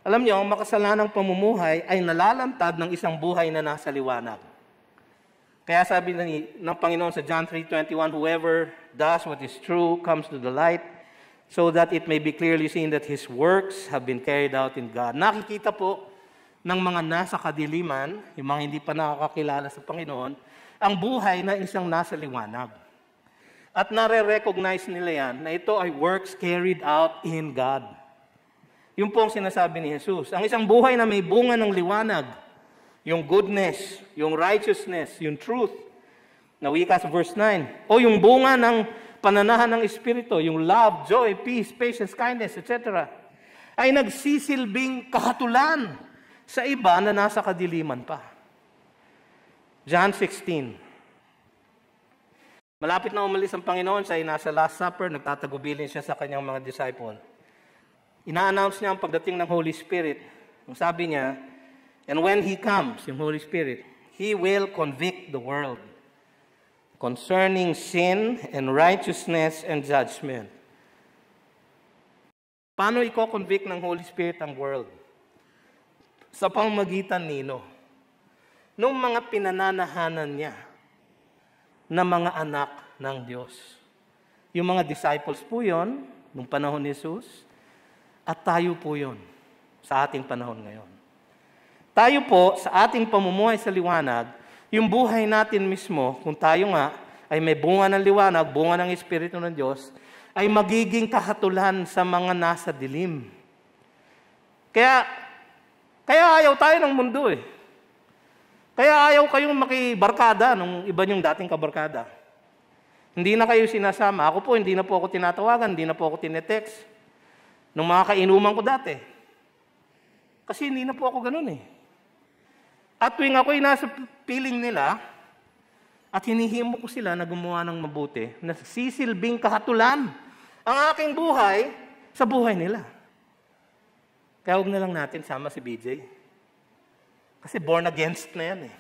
Alam niyo, ang makasalanang pamumuhay ay nalalantad ng isang buhay na nasa liwanag. Kaya sabi ng Panginoon sa John 3:21, whoever does what is true comes to the light, so that it may be clearly seen that his works have been carried out in God. Nakikita po ng mga nasa kadiliman, yung mga hindi pa nakakakilala sa Panginoon, ang buhay na isang nasa liwanag. At nare-recognize nila yan na ito ay works carried out in God. Yung po ang sinasabi ni Jesus. Ang isang buhay na may bunga ng liwanag, yung goodness, yung righteousness, yung truth, na wika sa verse 9, o yung bunga ng pananahan ng Espiritu, yung love, joy, peace, patience, kindness, etc., ay nagsisilbing kahatulan sa iba na nasa kadiliman pa. John 16. Malapit na umalis ang Panginoon, siya ay nasa Last Supper, nagtatagubilin siya sa kanyang mga disciple. Ina-announce niya ang pagdating ng Holy Spirit. Ang sabi niya, and when He comes, yung Holy Spirit, He will convict the world concerning sin and righteousness and judgment. Paano i-convict ng Holy Spirit ang world? Sa pamamagitan nino? Nung mga pinananahanan niya na mga anak ng Diyos. Yung mga disciples po yon, nung panahon ni Jesus, at tayo po yon sa ating panahon ngayon. Tayo po, sa ating pamumuhay sa liwanag, yung buhay natin mismo, kung tayo nga ay may bunga ng liwanag, bunga ng Espiritu ng Diyos, ay magiging kahatulan sa mga nasa dilim. Kaya ayaw tayo ng mundo eh. Kaya ayaw kayong makibarkada nung iba niyong dating kabarkada. Hindi na kayo sinasama. Ako po, hindi na po ako tinatawagan, hindi na po ako tinetext. Nung mga kainuman ko dati. Kasi hindi na po ako ganun eh. At tuwing ako'y nasa piling nila, at hinihimo ko sila na gumawa ng mabuti, na sisilbing kahatulan ang aking buhay sa buhay nila. Kaya huwag na lang natin sama si BJ. Kasi born against na yan eh.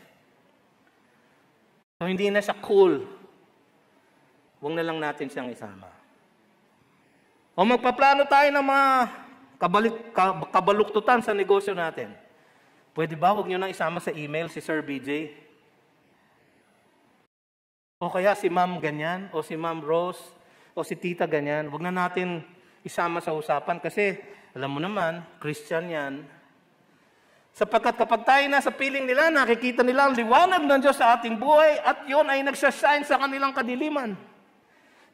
So hindi na siya cool. Huwag na lang natin siyang isama. O magpaplano tayo ng mga kabaluktutan sa negosyo natin. Pwede ba huwag nyo nang isama sa email si Sir BJ? O kaya si Ma'am ganyan, o si Ma'am Rose, o si Tita ganyan. Huwag na natin isama sa usapan kasi alam mo naman, Christian yan. Sapagkat kapag tayo nasa piling nila, nakikita nila ang liwanag ng Diyos sa ating buhay at yun ay nagsashine sa kanilang kadiliman.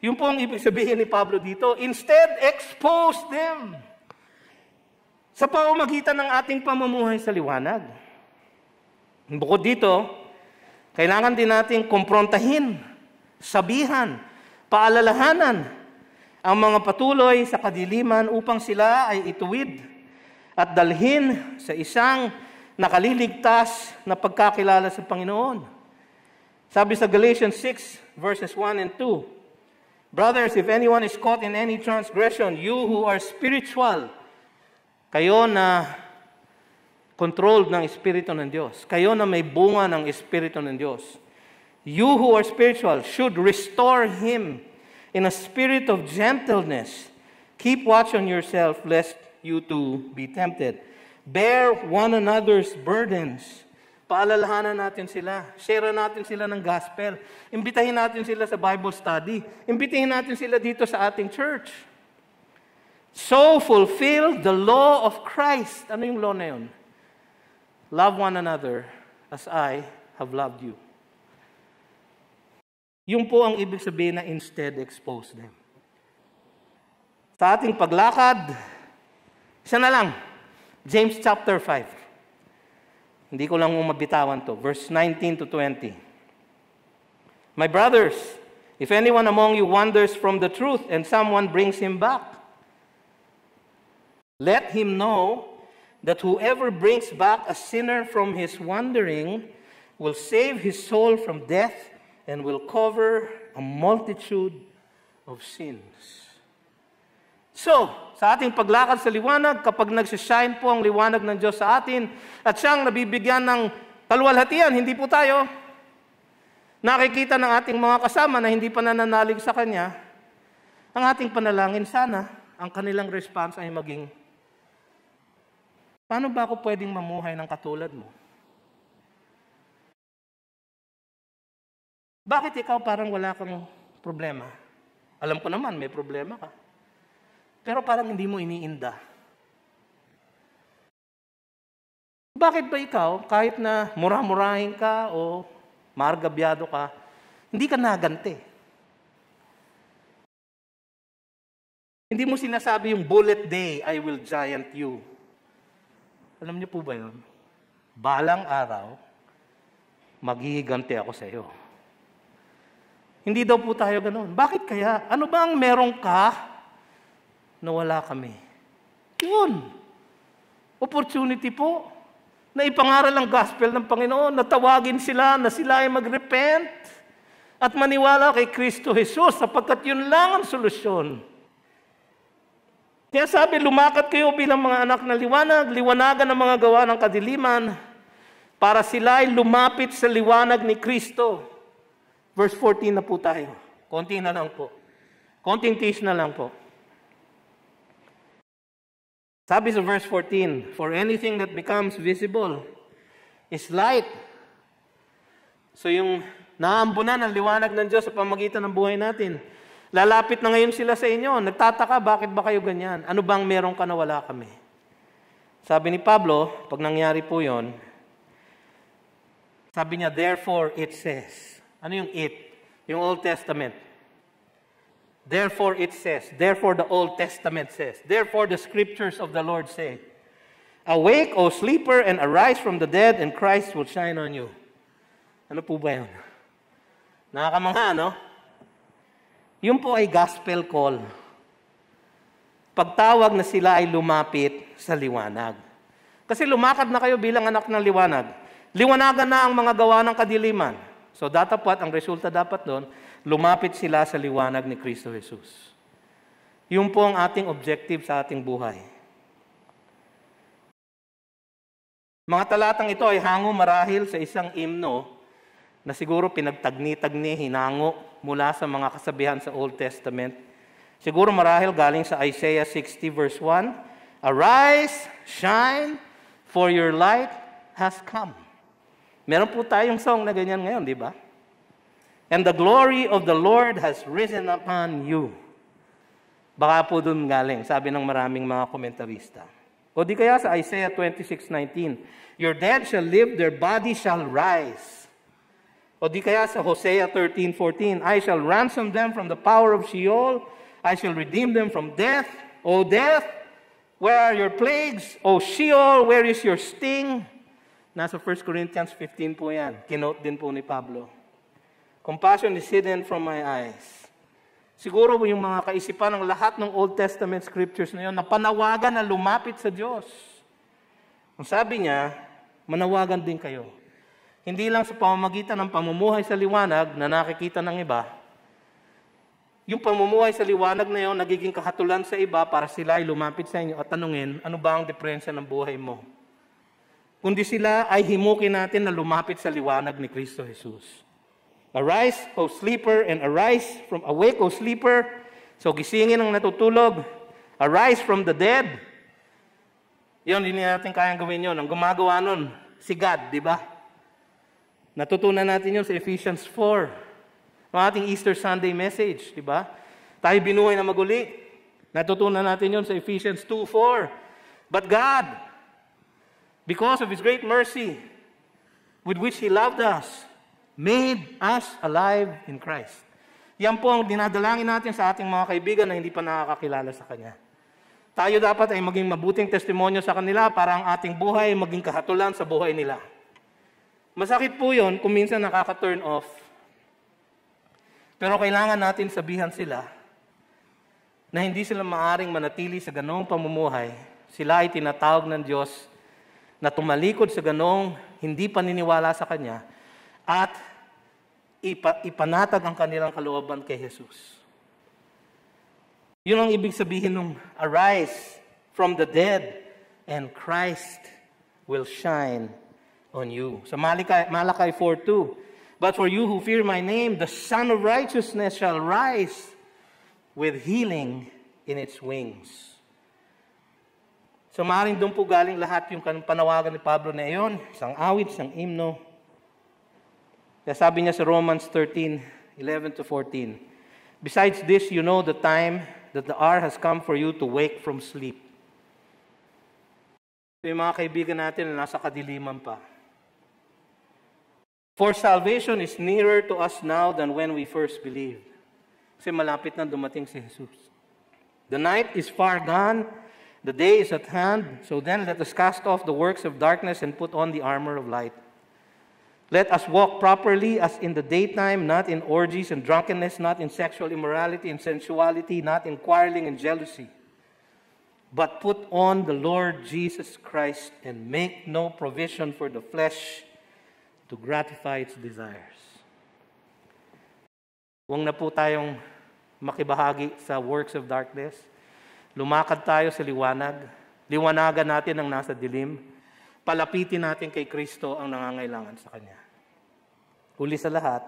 Yun po ang ibig sabihin ni Pablo dito. Instead, expose them. Sa pamamagitan ng ating pamumuhay sa liwanag. Bukod dito, kailangan din nating kumprontahin, sabihan, paalalahanan ang mga patuloy sa kadiliman upang sila ay ituwid at dalhin sa isang nakaliligtas na pagkakilala sa Panginoon. Sabi sa Galatians 6, verses 1 and 2, brothers, if anyone is caught in any transgression, you who are spiritual, kayo na controlled ng Espiritu ng Diyos, kayo na may bunga ng Espiritu ng Diyos, you who are spiritual should restore him in a spirit of gentleness. Keep watch on yourself, lest you too be tempted. Bear one another's burdens. Paalalahanan natin sila. Share natin sila ng gospel. Imbitahin natin sila sa Bible study. Imbitahin natin sila dito sa ating church. So fulfill the law of Christ. Ano yung law na yun? Love one another as I have loved you. Yung po ang ibig sabihin na instead expose them. Sa ating paglakad, isa na lang, James chapter 5. Hindi ko lang mabitawan to. Verse 19 to 20. My brothers, if anyone among you wanders from the truth and someone brings him back, let him know that whoever brings back a sinner from his wandering will save his soul from death and will cover a multitude of sins. So, sa ating paglakad sa liwanag, kapag nagsishine po ang liwanag ng Diyos sa atin at siyang nabibigyan ng kaluwalhatian, hindi po tayo nakikita ng ating mga kasama na hindi pa nananalig sa Kanya, ang ating panalangin sana, ang kanilang response ay maging, paano ba ako pwedeng mamuhay ng katulad mo? Bakit ikaw parang wala kang problema? Alam ko naman, may problema ka. Pero parang hindi mo iniinda. Bakit ba ikaw, kahit na mura-murahin ka o margabyado ka, hindi ka naganti? Hindi mo sinasabi yung bullet day, I will giant you. Alam niyo po ba yun? Balang araw, maghihiganti ako sa iyo. Hindi daw po tayo ganoon. Bakit kaya? Ano ba ang meron ka na wala kami? Yun. Opportunity po na ipangaral ang gospel ng Panginoon, na tawagin sila na sila ay mag-repent at maniwala kay Kristo Jesus sapagkat yun lang ang solusyon. Kaya sabi, lumakad kayo bilang mga anak ng liwanag, liwanagan ang mga gawa ng kadiliman para sila ay lumapit sa liwanag ni Kristo. Verse 14 na po tayo. Konti na lang po. Konting tease na lang po. Sabi sa verse 14, for anything that becomes visible is light. So yung naambunan ng liwanag ng Diyos sa pamagitan ng buhay natin, lalapit na ngayon sila sa inyo. Nagtataka, bakit ba kayo ganyan? Ano bang meron ka na wala kami? Sabi ni Pablo, pag nangyari po yon, sabi niya, therefore it says. Ano yung it? Yung Old Testament. Therefore it says, therefore the Old Testament says, therefore the scriptures of the Lord say, awake, O sleeper, and arise from the dead, and Christ will shine on you. Ano po ba yun? Nakakamangha, no? Yun po ay gospel call. Pagtawag na sila ay lumapit sa liwanag. Kasi lumakad na kayo bilang anak ng liwanag. Liwanagan na ang mga gawa ng kadiliman. So datapat, ang resulta dapat doon, lumapit sila sa liwanag ni Kristo Jesus. Yun po ang ating objective sa ating buhay. Mga talatang ito ay hango marahil sa isang himno na siguro pinagtagni-tagni, hinango mula sa mga kasabihan sa Old Testament. Siguro marahil galing sa Isaiah 60 verse 1, arise, shine, for your light has come. Meron po tayong song na ganyan ngayon, di ba? And the glory of the Lord has risen upon you. Baka po dun galing, sabi ng maraming mga komentarista. O di kaya sa Isaiah 26:19, your dead shall live, their body shall rise. O di kaya sa Hosea 13:14, I shall ransom them from the power of Sheol, I shall redeem them from death. O death, where are your plagues? O Sheol, where is your sting? Nasa 1 Corinthians 15 po yan. Kinote din po ni Pablo. Compassion is hidden from my eyes. Siguro yung mga kaisipan ng lahat ng Old Testament scriptures na yun, na panawagan na lumapit sa Diyos. Ang sabi niya, manawagan din kayo. Hindi lang sa pamamagitan ng pamumuhay sa liwanag na nakikita ng iba. Yung pamumuhay sa liwanag na yun, nagiging kahatulan sa iba para sila ay lumapit sa inyo at tanungin, ano ba ang diferensya ng buhay mo? Kundi sila ay himukin natin na lumapit sa liwanag ni Kristo Jesus. Arise, O sleeper, and arise from awake, O sleeper. So gisingin ang natutulog. Arise from the dead. Yun, hindi natin kayang gawin yun. Ang gumagawa nun, si God, di ba? Natutunan natin yun sa Ephesians 4. Ang ating Easter Sunday message, di ba? Tayo binuhay na maguli. Natutunan natin yun sa Ephesians 2:4. But God, because of His great mercy, with which He loved us, made us alive in Christ. Yan po ang dinadalangin natin sa ating mga kaibigan na hindi pa nakakakilala sa Kanya. Tayo dapat ay maging mabuting testimonyo sa kanila para ang ating buhay maging kahatulan sa buhay nila. Masakit po yun kung minsan nakaka-turn off. Pero kailangan natin sabihan sila na hindi sila maaring manatili sa ganong pamumuhay. Sila ay tinatawag ng Diyos na tumalikod sa ganong hindi paniniwala sa Kanya at ipanatag ang kanilang kalooban kay Jesus. Yun ang ibig sabihin ng arise from the dead and Christ will shine on you. Sa Malachi 4:2, but for you who fear my name, the Son of Righteousness shall rise with healing in its wings. So maaaring doon po galing lahat yung panawagan ni Pablo na iyon, isang awit, isang himno. Kaya sabi niya sa Romans 13:11-14, besides this, you know the time that the hour has come for you to wake from sleep. So yung mga kaibigan natin na nasa kadiliman pa. For salvation is nearer to us now than when we first believed. Kasi malapit na dumating si Jesus. The night is far gone, the day is at hand, so then let us cast off the works of darkness and put on the armor of light. Let us walk properly as in the daytime, not in orgies and drunkenness, not in sexual immorality and sensuality, not in quarreling and jealousy. But put on the Lord Jesus Christ and make no provision for the flesh to gratify its desires. Huwag na po tayong makibahagi sa works of darkness. Lumakad tayo sa liwanag. Liwanagan natin ang nasa dilim. Palapitin natin kay Kristo ang nangangailangan sa Kanya. Huli sa lahat,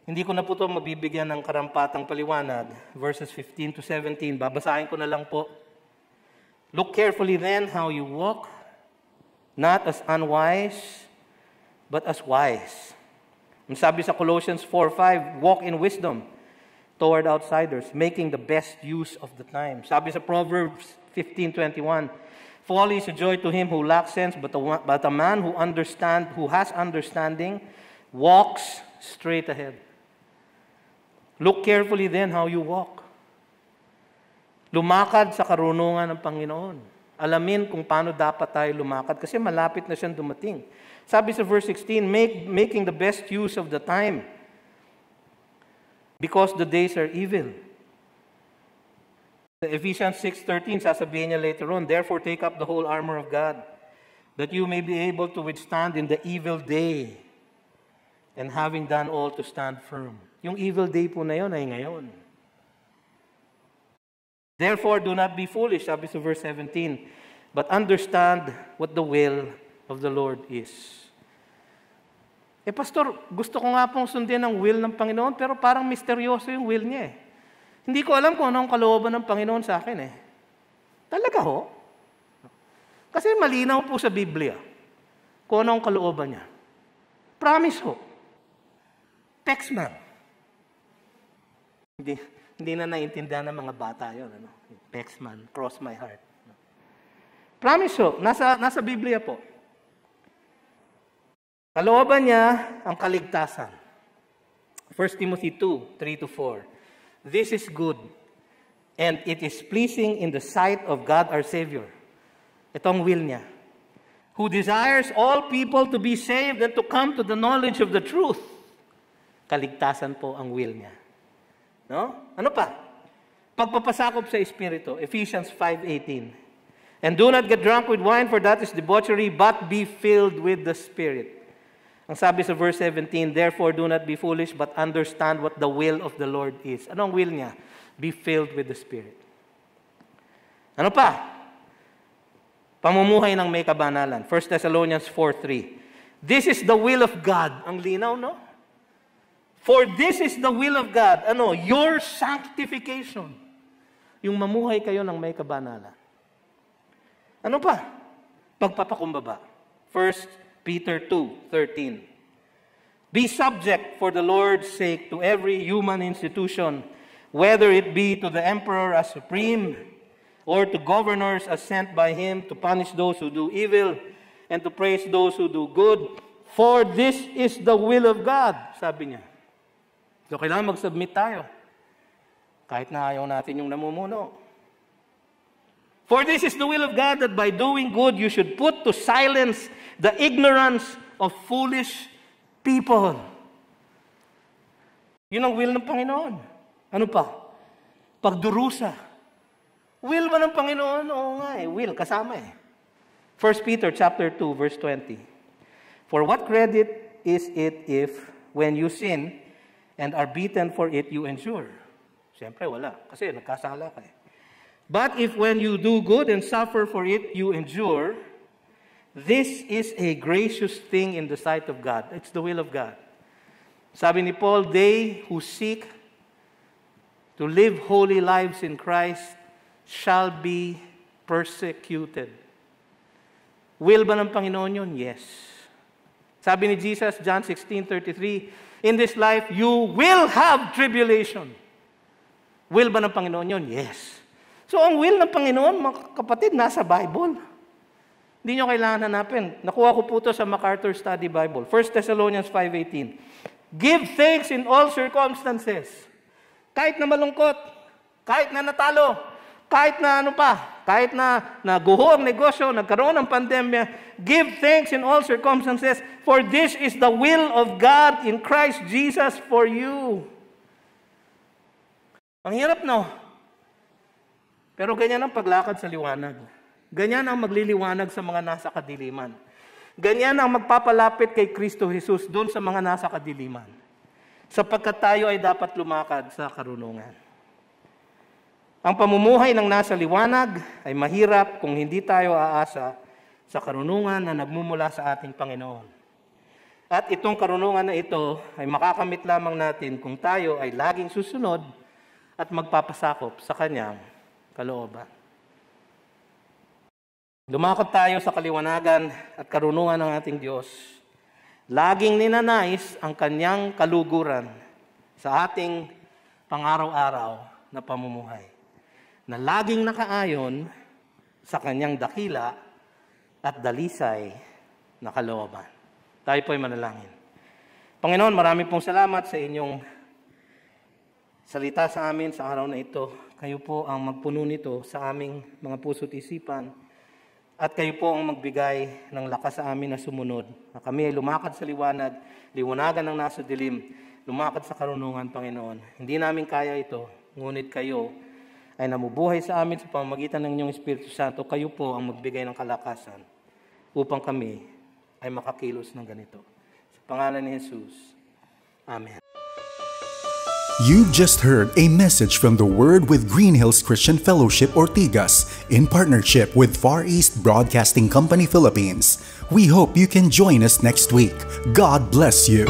hindi ko na po ito mabibigyan ng karampatang paliwanag. Verses 15-17, babasahin ko na lang po. Look carefully then how you walk, not as unwise, but as wise. Ang sabi sa Colossians 4:5, walk in wisdom toward outsiders, making the best use of the time. Sabi sa Proverbs 15:21, folly is a joy to him who lacks sense, but a man who has understanding walks straight ahead. Look carefully then how you walk. Lumakad sa karunungan ng Panginoon. Alamin kung paano dapat tayo lumakad kasi malapit na siyang dumating. Sabi sa verse 16, making the best use of the time because the days are evil. Sa Ephesians 6:13, sasabihin niya later on, therefore take up the whole armor of God, that you may be able to withstand in the evil day, and having done all to stand firm. Yung evil day po na yun ay ngayon. Therefore, do not be foolish, sabi sa verse 17, but understand what the will of the Lord is. Pastor, gusto ko nga pong sundin ang will ng Panginoon, pero parang misteryoso yung will niya eh. Hindi ko alam kung anong kalooban ng Panginoon sa akin eh. Talaga ho? Kasi malinaw po sa Biblia kung anong kalooban niya. Promise ho. Text man. Hindi na naiintindihan ng mga bata yun. Ano? Text man, cross my heart. Promise ho. Nasa Biblia po. Kalooban niya ang kaligtasan. 1 Timothy 2:3-4. This is good, and it is pleasing in the sight of God our Savior. Ito ang will niya. Who desires all people to be saved and to come to the knowledge of the truth. Kaligtasan po ang will niya. No? Ano pa? Pagpapasakop sa Espiritu, Ephesians 5:18. And do not get drunk with wine, for that is debauchery, but be filled with the Spirit. Ang sabi sa verse 17, therefore do not be foolish, but understand what the will of the Lord is. Ano ang will niya? Be filled with the Spirit. Ano pa? Pamumuhay ng may kabanalan. 1 Thessalonians 4:3. This is the will of God. Ang linaw, no? For this is the will of God. Ano? Your sanctification. Yung mamuhay kayo ng may kabanalan. Ano pa? Pagpapakumbaba. 1 Peter 2:13. Be subject for the Lord's sake to every human institution, whether it be to the emperor as supreme, or to governors as sent by him to punish those who do evil and to praise those who do good. For this is the will of God, sabi niya. So kailangan mag-submit tayo. Kahit na ayaw natin yung namumuno. For this is the will of God, that by doing good you should put to silence the ignorance of foolish people. Yun ang will ng Panginoon. Ano pa? Pagdurusa. Will ba ng Panginoon? Oo nga eh. Will, kasama eh. 1 Peter chapter 2, verse 20. For what credit is it if when you sin and are beaten for it, you endure? Siyempre, wala. Kasi nagkasala ka eh. But if when you do good and suffer for it, you endure, this is a gracious thing in the sight of God. It's the will of God. Sabi ni Paul, they who seek to live holy lives in Christ shall be persecuted. Will ba ng Panginoon yun? Yes. Sabi ni Jesus, John 16:33, in this life, you will have tribulation. Will ba ng Panginoon yun? Yes. So, ang will ng Panginoon, mga kapatid, nasa Bible. Hindi nyo kailangan hanapin. Nakuha ko po ito sa MacArthur Study Bible. 1 Thessalonians 5:18. Give thanks in all circumstances. Kahit na malungkot, kahit na natalo, kahit na ano pa, kahit na naguho ang negosyo, nagkaroon ng pandemya, give thanks in all circumstances, for this is the will of God in Christ Jesus for you. Ang hirap, no? Pero ganyan ang paglakad sa liwanag. Ganyan ang magliliwanag sa mga nasa kadiliman. Ganyan ang magpapalapit kay Kristo Jesus doon sa mga nasa kadiliman. Sapagkat tayo ay dapat lumakad sa karunungan. Ang pamumuhay ng nasa liwanag ay mahirap kung hindi tayo aasa sa karunungan na nagmumula sa ating Panginoon. At itong karunungan na ito ay makakamit lamang natin kung tayo ay laging susunod at magpapasakop sa Kanyang kalooban. Lumakad tayo sa kaliwanagan at karunungan ng ating Diyos. Laging ninanais ang Kanyang kaluguran sa ating pang-araw-araw na pamumuhay, na laging nakaayon sa Kanyang dakila at dalisay na kalooban. Tayo po'y manalangin. Panginoon, marami pong salamat sa inyong salita sa amin sa araw na ito. Kayo po ang magpuno nito sa aming mga puso't isipan at kayo po ang magbigay ng lakas sa amin na sumunod. Na kami ay lumakad sa liwanag, liwanagan ng nasa dilim, lumakad sa karunungan, Panginoon. Hindi namin kaya ito, ngunit kayo ay namubuhay sa amin sa pamamagitan ng inyong Espiritu Santo. Kayo po ang magbigay ng kalakasan upang kami ay makakilos ng ganito. Sa pangalan ni Jesus. Amen. You've just heard a message from the Word with Green Hills Christian Fellowship Ortigas in partnership with Far East Broadcasting Company Philippines. We hope you can join us next week. God bless you.